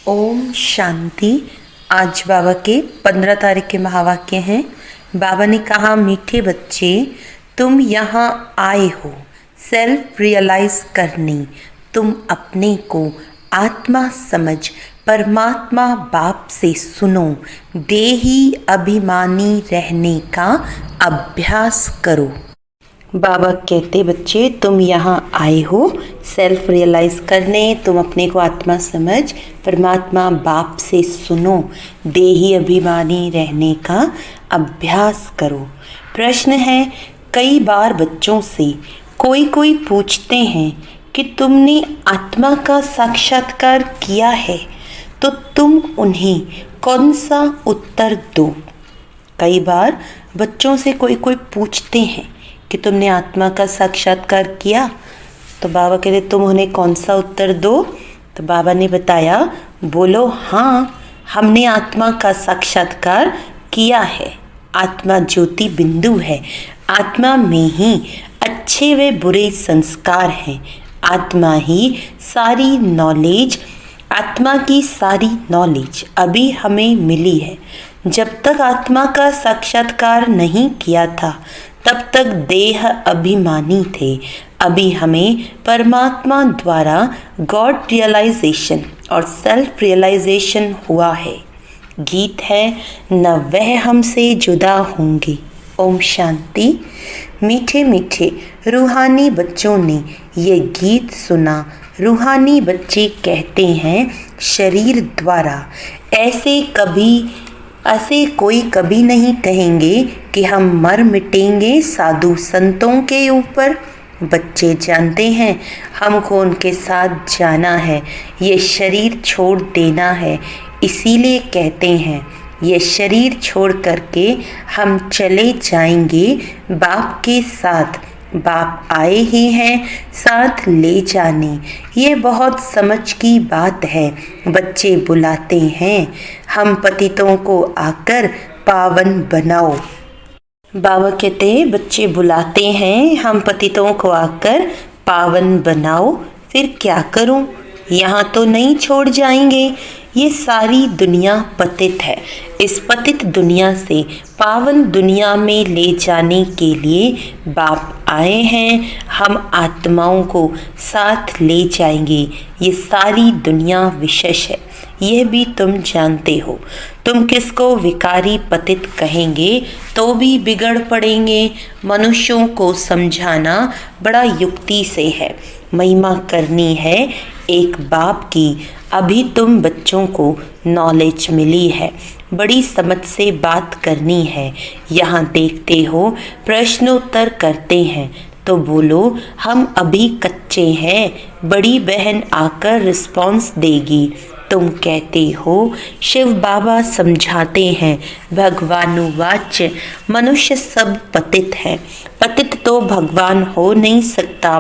ओम शांति। आज बाबा के 15 तारीख के महावाक्य हैं। बाबा ने कहा, मीठे बच्चे, तुम यहाँ आए हो सेल्फ रियलाइज करने। तुम अपने को आत्मा समझ परमात्मा बाप से सुनो। देही अभिमानी रहने का अभ्यास करो। बाबा कहते, बच्चे तुम यहाँ आए हो सेल्फ रियलाइज करने। तुम अपने को आत्मा समझ परमात्मा बाप से सुनो। देही अभिमानी रहने का अभ्यास करो। प्रश्न है, कई बार बच्चों से कोई पूछते हैं कि तुमने आत्मा का साक्षात्कार किया है, तो तुम उन्हें कौन सा उत्तर दो। कई बार बच्चों से कोई पूछते हैं कि तुमने आत्मा का साक्षात्कार किया, तो बाबा कहते तुम उन्हें कौन सा उत्तर दो। तो बाबा ने बताया, बोलो हाँ, हमने आत्मा का साक्षात्कार किया है। आत्मा ज्योति बिंदु है। आत्मा में ही अच्छे व बुरे संस्कार हैं। आत्मा ही सारी नॉलेज, आत्मा की सारी नॉलेज अभी हमें मिली है। जब तक आत्मा का साक्षात्कार नहीं किया था, तब तक देह अभिमानी थे। अभी हमें परमात्मा द्वारा गॉड रियलाइजेशन और सेल्फ रियलाइजेशन हुआ है। गीत है, न वह हमसे जुदा होंगे। ओम शांति। मीठे मीठे रूहानी बच्चों ने ये गीत सुना। रूहानी बच्चे कहते हैं, शरीर द्वारा ऐसे कोई कभी नहीं कहेंगे कि हम मर मिटेंगे साधु संतों के ऊपर। बच्चे जानते हैं हमको उनके साथ जाना है, ये शरीर छोड़ देना है। इसीलिए कहते हैं, ये शरीर छोड़ करके हम चले जाएंगे बाप के साथ। बाप आए ही हैं साथ ले जाने। ये बहुत समझ की बात है। बच्चे बुलाते हैं, हम पतितों को आकर पावन बनाओ। बाबा कहते हैं, बच्चे बुलाते हैं, हम पतितों को आकर पावन बनाओ। फिर क्या करूं? यहाँ तो नहीं छोड़ जाएंगे। ये सारी दुनिया पतित है। इस पतित दुनिया से पावन दुनिया में ले जाने के लिए बाप आए हैं। हम आत्माओं को साथ ले जाएंगे। ये सारी दुनिया विशेष है, यह भी तुम जानते हो। तुम किसको विकारी पतित कहेंगे तो भी बिगड़ पड़ेंगे। मनुष्यों को समझाना बड़ा युक्ति से है। महिमा करनी है एक बाप की। अभी तुम बच्चों को नॉलेज मिली है, बड़ी समझ से बात करनी है। यहाँ देखते हो प्रश्नोत्तर करते हैं, तो बोलो हम अभी कच्चे हैं। बड़ी बहन आकर रिस्पॉन्स देगी। तुम कहते हो शिव बाबा समझाते हैं, भगवानुवाच्य मनुष्य सब पतित है। पतित तो भगवान हो नहीं सकता।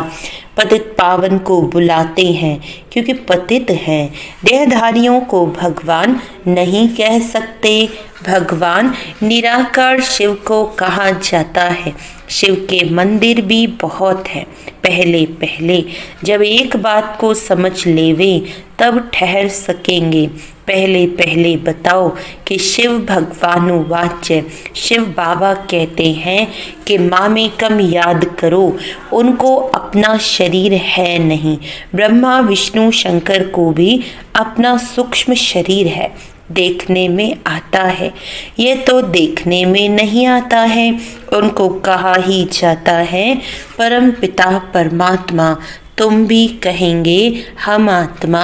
पतित पावन को बुलाते हैं क्योंकि पतित हैं। देहधारियों को भगवान नहीं कह सकते। भगवान निराकार शिव को कहा जाता है। शिव के मंदिर भी बहुत हैं। पहले जब एक बात को समझ लेवे तब ठहर सकेंगे। पहले बताओ कि शिव भगवानुवाच्य। शिव बाबा कहते हैं कि मामेकम याद करो। उनको अपना शरीर है नहीं। ब्रह्मा विष्णु शंकर को भी अपना सूक्ष्म शरीर है। देखने में आता है, ये तो देखने में नहीं आता है। उनको कहा ही जाता है परम पिता परमात्मा। तुम भी कहेंगे हम आत्मा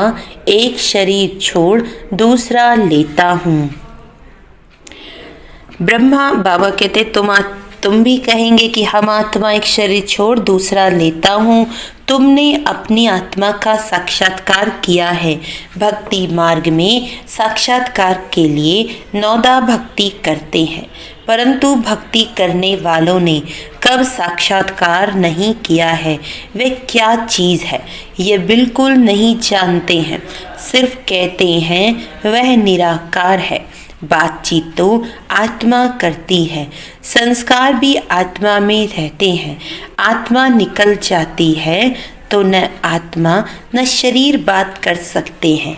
एक शरीर छोड़ दूसरा लेता हूँ। ब्रह्मा बाबा कहते तुम भी कहेंगे कि हम आत्मा एक शरीर छोड़ दूसरा लेता हूँ। तुमने अपनी आत्मा का साक्षात्कार किया है। भक्ति मार्ग में साक्षात्कार के लिए 9 भक्ति करते हैं, परंतु भक्ति करने वालों ने कब साक्षात्कार नहीं किया है, वे क्या चीज़ है ये बिल्कुल नहीं जानते हैं। सिर्फ कहते हैं वह निराकार है। बातचीत तो आत्मा करती है, संस्कार भी आत्मा में रहते हैं। आत्मा निकल जाती है तो न आत्मा न शरीर बात कर सकते हैं।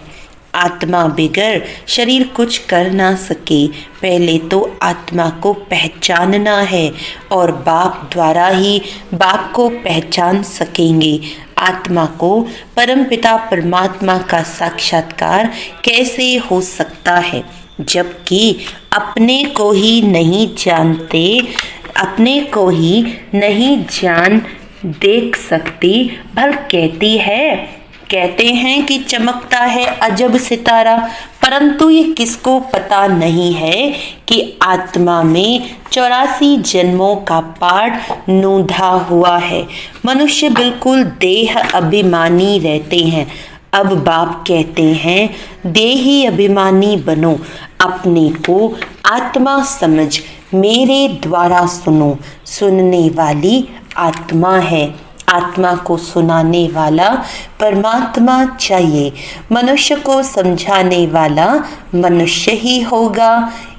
आत्मा बिगर शरीर कुछ कर ना सके। पहले तो आत्मा को पहचानना है और बाप द्वारा ही बाप को पहचान सकेंगे। आत्मा को परमपिता परमात्मा का साक्षात्कार कैसे हो सकता है जबकि अपने को ही नहीं जानते, अपने को ही नहीं जान देख सकती। भल कहते हैं कि चमकता है अजब सितारा, परंतु ये किसको पता नहीं है कि आत्मा में 84 जन्मों का पाठ नूंधा हुआ है। मनुष्य बिल्कुल देह अभिमानी रहते हैं। अब बाप कहते हैं देही अभिमानी बनो, अपने को आत्मा समझ मेरे द्वारा सुनो। सुनने वाली आत्मा है, आत्मा को सुनाने वाला परमात्मा चाहिए। मनुष्य को समझाने वाला मनुष्य ही होगा।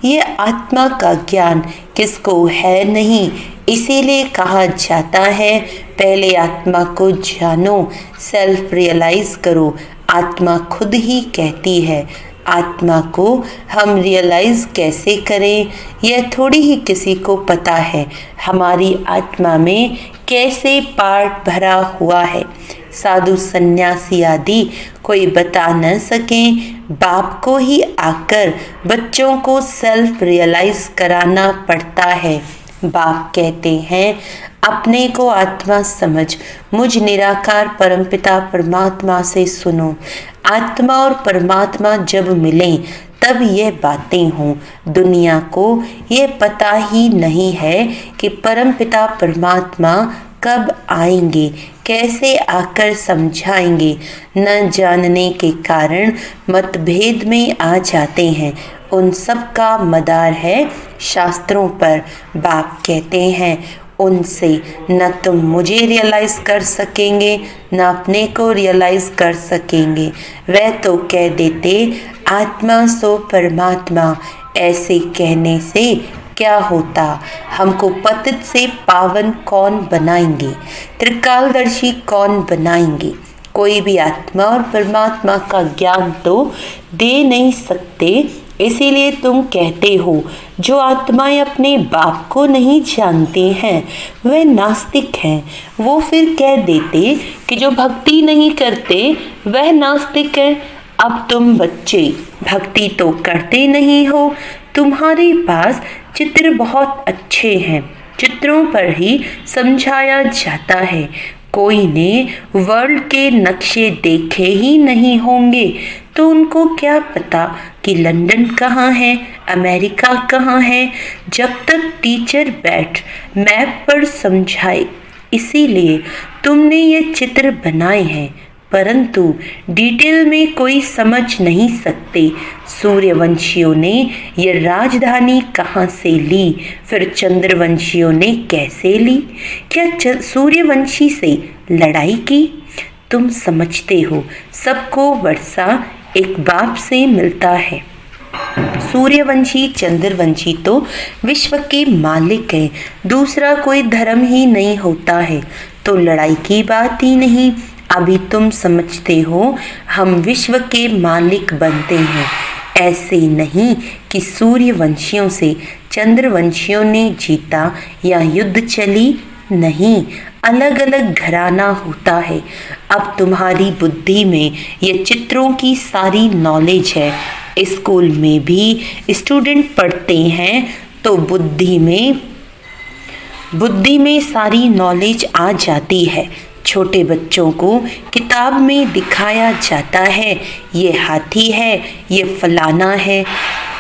ये आत्मा का ज्ञान किसको है नहीं, इसीलिए कहा जाता है पहले आत्मा को जानो, सेल्फ रियलाइज करो। आत्मा खुद ही कहती है। आत्मा को हम रियलाइज कैसे करें यह थोड़ी ही किसी को पता है। हमारी आत्मा में कैसे पार्ट भरा हुआ है साधु सन्यासी आदि कोई बता न सकें। बाप को ही आकर बच्चों को सेल्फ रियलाइज कराना पड़ता है। बाप कहते हैं अपने को आत्मा समझ, मुझ निराकार परमपिता परमात्मा से सुनो। आत्मा और परमात्मा जब मिलें तब ये बातें हों। दुनिया को ये पता ही नहीं है कि परमपिता परमात्मा कब आएंगे, कैसे आकर समझाएंगे। न जानने के कारण मतभेद में आ जाते हैं। उन सब का मदार है शास्त्रों पर। बाप कहते हैं उनसे न तुम मुझे रियलाइज कर सकेंगे न अपने को रियलाइज कर सकेंगे। वह तो कह देते आत्मा सो परमात्मा। ऐसे कहने से क्या होता, हमको पतित से पावन कौन बनाएंगे, त्रिकालदर्शी कौन बनाएंगे। कोई भी आत्मा और परमात्मा का ज्ञान तो दे नहीं सकते। इसीलिए तुम कहते हो जो आत्माएं अपने बाप को नहीं जानते हैं वह नास्तिक हैं। वो फिर कह देते कि जो भक्ति नहीं करते वह नास्तिक है। अब तुम बच्चे भक्ति तो करते नहीं हो। तुम्हारे पास चित्र बहुत अच्छे हैं, चित्रों पर ही समझाया जाता है। कोई ने वर्ल्ड के नक्शे देखे ही नहीं होंगे तो उनको क्या पता कि लंदन कहाँ है, अमेरिका कहाँ है, जब तक टीचर बैठ मैप पर समझाए। इसीलिए तुमने ये चित्र बनाए हैं, परंतु डिटेल में कोई समझ नहीं सकते। सूर्यवंशियों ने ये राजधानी कहाँ से ली, फिर चंद्रवंशियों ने कैसे ली? क्या सूर्यवंशी से लड़ाई की? तुम समझते हो सबको वर्षा एक बाप से मिलता है। सूर्यवंशी चंद्रवंशी तो विश्व के मालिक है, दूसरा कोई धर्म ही नहीं होता है, तो लड़ाई की बात ही नहीं। अभी तुम समझते हो हम विश्व के मालिक बनते हैं। ऐसे नहीं कि सूर्यवंशियों से चंद्रवंशियों ने जीता या युद्ध चली, नहीं, अलग अलग घराना होता है। अब तुम्हारी बुद्धि में ये चित्रों की सारी नॉलेज है। स्कूल में भी स्टूडेंट पढ़ते हैं तो बुद्धि में सारी नॉलेज आ जाती है। छोटे बच्चों को किताब में दिखाया जाता है ये हाथी है, ये फलाना है।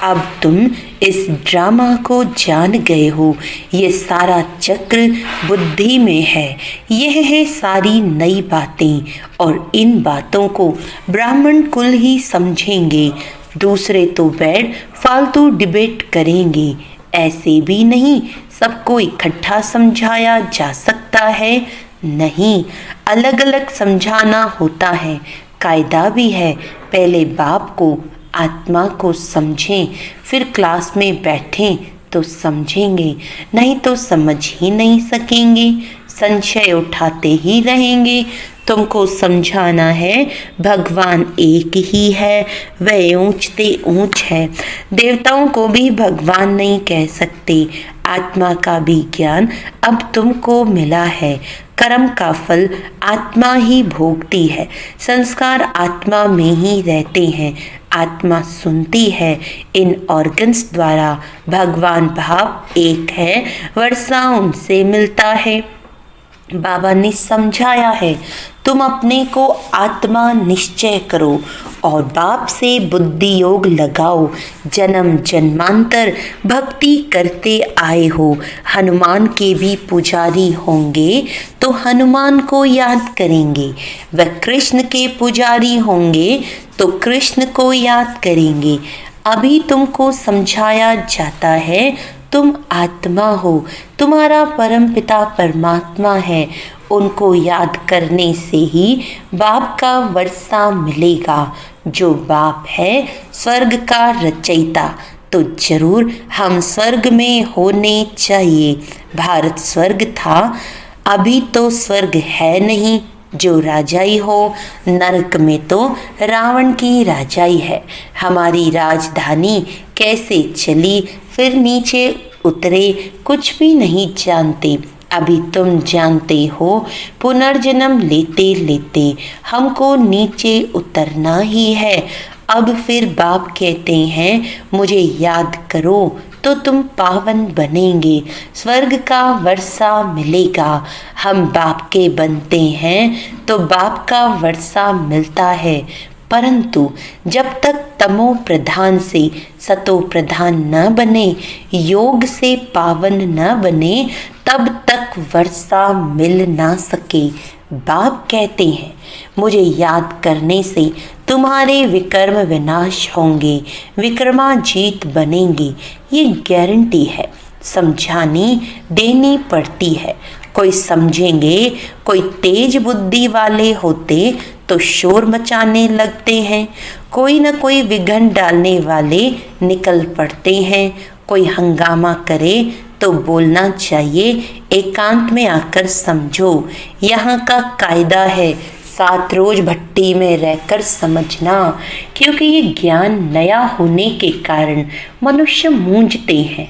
अब तुम इस ड्रामा को जान गए हो। ये सारा चक्र बुद्धि में है। यह है सारी नई बातें और इन बातों को ब्राह्मण कुल ही समझेंगे। दूसरे तो बैठ फालतू डिबेट करेंगे। ऐसे भी नहीं सबको इकट्ठा समझाया जा सकता है, नहीं, अलग अलग समझाना होता है। कायदा भी है, पहले बाप को आत्मा को समझें, फिर क्लास में बैठें तो समझेंगे, नहीं तो समझ ही नहीं सकेंगे, संशय उठाते ही रहेंगे। तुमको समझाना है भगवान एक ही है, वह ऊंच ते ऊंच है। देवताओं को भी भगवान नहीं कह सकते। आत्मा का भी ज्ञान अब तुमको मिला है। कर्म का फल आत्मा ही भोगती है। संस्कार आत्मा में ही रहते हैं। आत्मा सुनती है। इन ऑर्गन्स द्वारा भगवान भाव एक है, वर्षा उनसे मिलता है। बाबा ने समझाया है, तुम अपने को आत्मा निश्चय करो और बाप से बुद्धि योग लगाओ। जन्म जन्मांतर भक्ति करते आए हो। हनुमान के भी पुजारी होंगे तो हनुमान को याद करेंगे। वह कृष्ण के पुजारी होंगे तो कृष्ण को याद करेंगे। अभी तुमको समझाया जाता है, तुम आत्मा हो, तुम्हारा परम पिता परमात्मा है। उनको याद करने से ही बाप का वर्षा मिलेगा। जो बाप है स्वर्ग का रचयिता, तो जरूर हम स्वर्ग में होने चाहिए। भारत स्वर्ग था, अभी तो स्वर्ग है नहीं जो राजाई हो। नरक में तो रावण की राजाई है। हमारी राजधानी कैसे चली, फिर नीचे उतरे, कुछ भी नहीं जानते। अभी तुम जानते हो, पुनर्जन्म लेते लेते हमको नीचे उतरना ही है। अब फिर बाप कहते हैं, मुझे याद करो तो तुम पावन बनेंगे, स्वर्ग का वर्षा मिलेगा। हम बाप के बनते हैं तो बाप का वर्षा मिलता है। परंतु जब तक तमो प्रधान से सतो प्रधान न बने, योग से पावन न बने, तब तक वर्षा मिल ना सके। बाप कहते हैं, मुझे याद करने से तुम्हारे विकर्म विनाश होंगे, विक्रमाजीत बनेंगे। ये गारंटी है, समझानी देनी पड़ती है। कोई समझेंगे, कोई तेज बुद्धि वाले होते तो शोर मचाने लगते हैं। कोई न कोई विघ्न डालने वाले निकल पड़ते हैं। कोई हंगामा करे तो बोलना चाहिए, एकांत में आकर समझो। यहाँ का कायदा है, 7 रोज भट्टी में रहकर समझना। क्योंकि ये ज्ञान नया होने के कारण मनुष्य मूंझते हैं।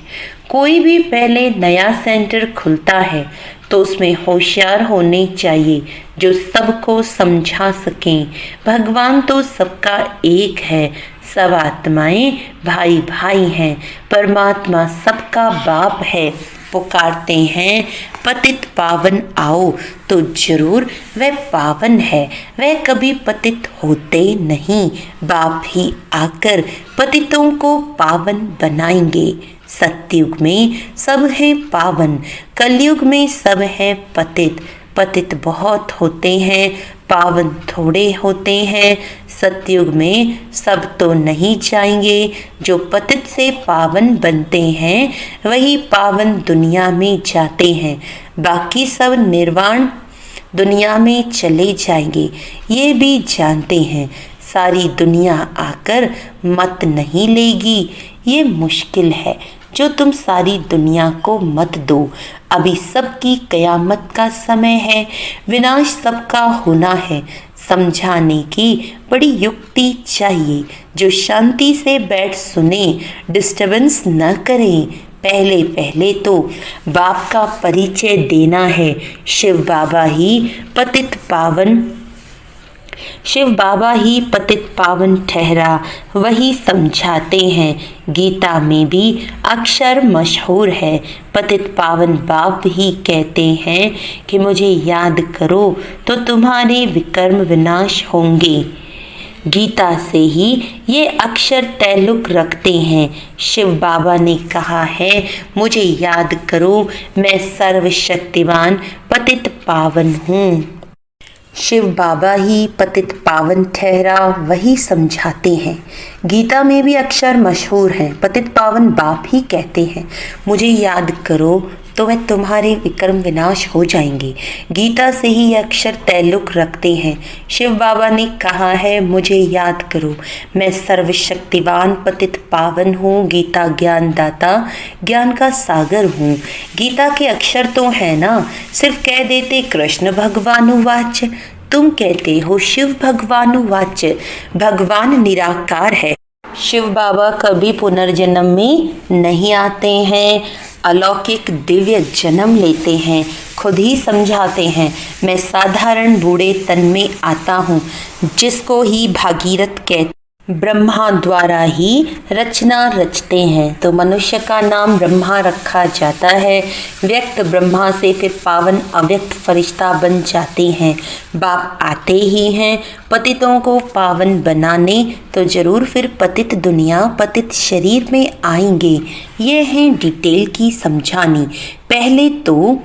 कोई भी पहले नया सेंटर खुलता है तो उसमें होशियार होने चाहिए जो सबको समझा सकें। भगवान तो सबका एक है, सब आत्माएं भाई भाई हैं। परमात्मा सबका बाप है। पुकारते हैं, पतित पावन आओ, तो जरूर वह पावन है। वह कभी पतित होते नहीं। बाप ही आकर पतितों को पावन बनाएंगे। सतयुग में सब है पावन, कलयुग में सब है पतित। पतित बहुत होते हैं, पावन थोड़े होते हैं। सतयुग में सब तो नहीं जाएंगे। जो पतित से पावन बनते हैं वही पावन दुनिया में जाते हैं। बाकी सब निर्वाण दुनिया में चले जाएंगे। ये भी जानते हैं, सारी दुनिया आकर मत नहीं लेगी। ये मुश्किल है जो तुम सारी दुनिया को मत दो। अभी सबकी कयामत का समय है, विनाश सबका होना है। समझाने की बड़ी युक्ति चाहिए। जो शांति से बैठ सुने, डिस्टर्बेंस न करें। पहले पहले तो बाप का परिचय देना है। शिव बाबा ही पतित पावन ठहरा, वही समझाते हैं। गीता में भी अक्षर मशहूर है। पतित पावन बाप ही कहते हैं कि मुझे याद करो तो तुम्हारे विकर्म विनाश होंगे। गीता से ही ये अक्षर तैल्लुक रखते हैं। शिव बाबा ने कहा है, मुझे याद करो, मैं सर्वशक्तिवान पतित पावन हूँ। शिव बाबा ही पतित पावन ठहरा, वही समझाते हैं। गीता में भी अक्षर मशहूर हैं। पतित पावन बाप ही कहते हैं, मुझे याद करो तो तो वह तुम्हारे विक्रम विनाश हो जाएंगे। गीता से ही ये अक्षर तल्लुक रखते हैं। शिव बाबा ने कहा है, मुझे याद करो, मैं सर्वशक्तिवान पतित पावन हूँ, गीता ज्ञान दाता, ज्ञान का सागर हूँ। गीता के अक्षर तो है ना, सिर्फ कह देते कृष्ण भगवानुवाच, तुम कहते हो शिव भगवानुवाच। भगवान निराकार है। शिव बाबा कभी पुनर्जन्म में नहीं आते हैं, अलौकिक दिव्य जन्म लेते हैं, खुद ही समझाते हैं, मैं साधारण बूढ़े तन में आता हूँ, जिसको ही भागीरथ कहते, ब्रह्मा द्वारा ही रचना रचते हैं, तो मनुष्य का नाम ब्रह्मा रखा जाता है। व्यक्त ब्रह्मा से फिर पावन अव्यक्त फरिश्ता बन जाते हैं। बाप आते ही हैं पतितों को पावन बनाने, तो जरूर फिर पतित दुनिया पतित शरीर में आएंगे। ये है डिटेल की समझानी। पहले तो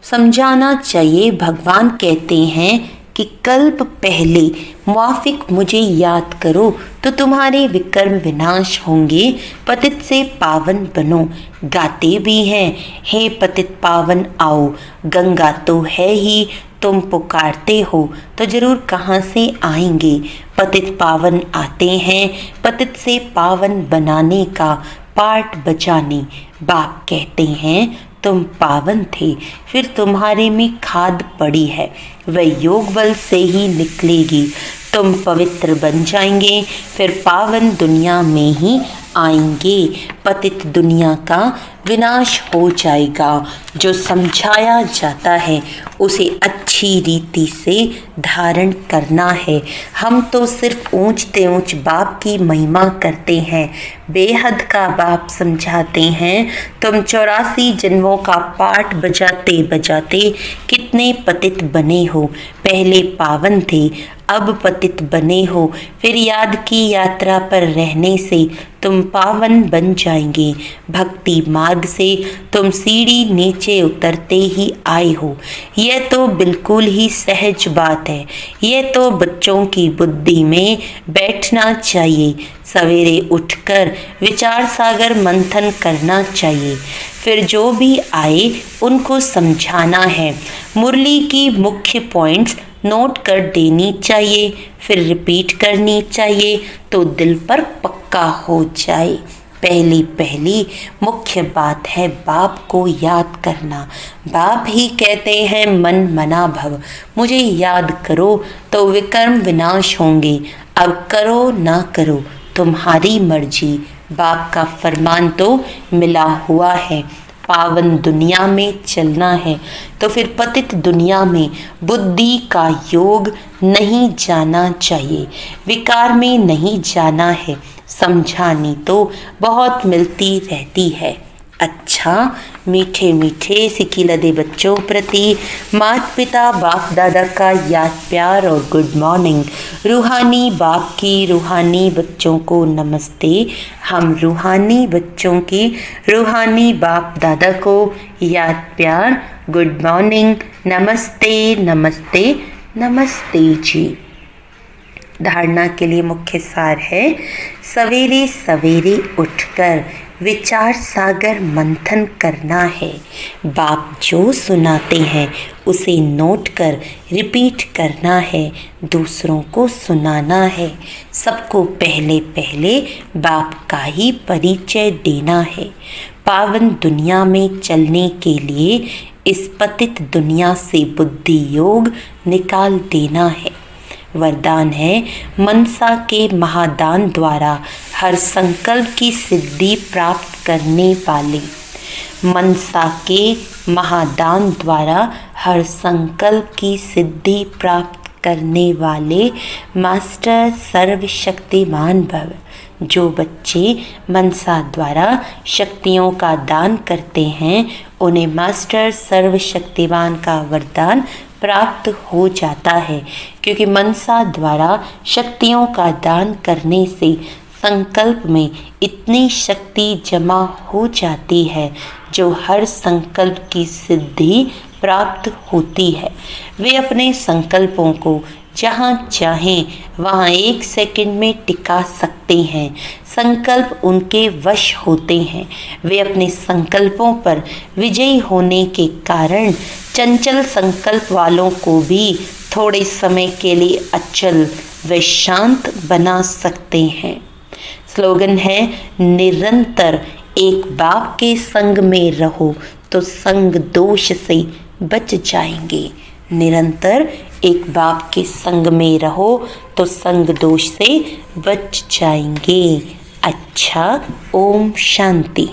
समझाना चाहिए, भगवान कहते हैं कि कल्प पहले मुआफिक मुझे याद करो तो तुम्हारे विकर्म विनाश होंगे, पतित से पावन बनो। गाते भी हैं, हे पतित पावन आओ, गंगा तो है ही, तुम पुकारते हो तो जरूर कहाँ से आएंगे। पतित पावन आते हैं पतित से पावन बनाने का पाठ बजाने। बाप कहते हैं तुम पावन थे, फिर तुम्हारे में खाद पड़ी है, वह योग बल से ही निकलेगी। तुम पवित्र बन जाएंगे, फिर पावन दुनिया में ही आएंगे। पतित दुनिया का विनाश हो जाएगा। जो समझाया जाता है उसे अच्छी रीति से धारण करना है। हम तो सिर्फ ऊंचते ऊंच बाप की महिमा करते हैं, बेहद का बाप समझाते हैं। तुम 84 जन्मों का पाठ बजाते बजाते कितने पतित बने हो। पहले पावन थे, अब पतित बने हो, फिर याद की यात्रा पर रहने से तुम पावन बन जाएंगे। भक्ति मार्ग से तुम सीढ़ी नीचे उतरते ही आए हो। यह तो बिल्कुल ही सहज बात है। यह तो बच्चों की बुद्धि में बैठना चाहिए। सवेरे उठकर विचार सागर मंथन करना चाहिए, फिर जो भी आए उनको समझाना है। मुरली की मुख्य पॉइंट्स नोट कर देनी चाहिए, फिर रिपीट करनी चाहिए तो दिल पर पक्का हो जाए। पहली मुख्य बात है बाप को याद करना। बाप ही कहते हैं मन मना भव, मुझे याद करो तो विकर्म विनाश होंगे। अब करो ना करो तुम्हारी मर्जी। बाप का फरमान तो मिला हुआ है, पावन दुनिया में चलना है, तो फिर पतित दुनिया में बुद्धि का योग नहीं जाना चाहिए, विकार में नहीं जाना है। समझानी तो बहुत मिलती रहती है। अच्छा, मीठे मीठे सिकिलदे बच्चों प्रति माता पिता बाप दादा का याद प्यार और गुड मॉर्निंग। रूहानी बाप की रूहानी बच्चों को नमस्ते। हम रूहानी बच्चों की रूहानी बाप दादा को याद प्यार, गुड मॉर्निंग, नमस्ते नमस्ते नमस्ते जी। धारणा के लिए मुख्य सार है, सवेरे सवेरे उठकर विचार सागर मंथन करना है। बाप जो सुनाते हैं उसे नोट कर रिपीट करना है, दूसरों को सुनाना है। सबको पहले पहले बाप का ही परिचय देना है। पावन दुनिया में चलने के लिए इस पतित दुनिया से बुद्धि योग निकाल देना है। वरदान है, मनसा के महादान द्वारा हर संकल्प की सिद्धि प्राप्त करने वाले। मनसा के महादान द्वारा हर संकल्प की सिद्धि प्राप्त करने वाले मास्टर सर्वशक्तिमान भव। जो बच्चे मनसा द्वारा शक्तियों का दान करते हैं उन्हें मास्टर सर्वशक्तिमान का वरदान प्राप्त हो जाता है, क्योंकि मनसा द्वारा शक्तियों का दान करने से संकल्प में इतनी शक्ति जमा हो जाती है जो हर संकल्प की सिद्धि प्राप्त होती है। वे अपने संकल्पों को जहाँ चाहें वहाँ 1 सेकंड में टिका सकते हैं। संकल्प उनके वश होते हैं। वे अपने संकल्पों पर विजयी होने के कारण चंचल संकल्प वालों को भी थोड़े समय के लिए अचल व शांत बना सकते हैं। स्लोगन है, निरंतर एक बाप के संग में रहो तो संग दोष से बच जाएंगे। निरंतर एक बाप के संग में रहो तो संग दोष से बच जाएंगे। अच्छा, ओम शांति।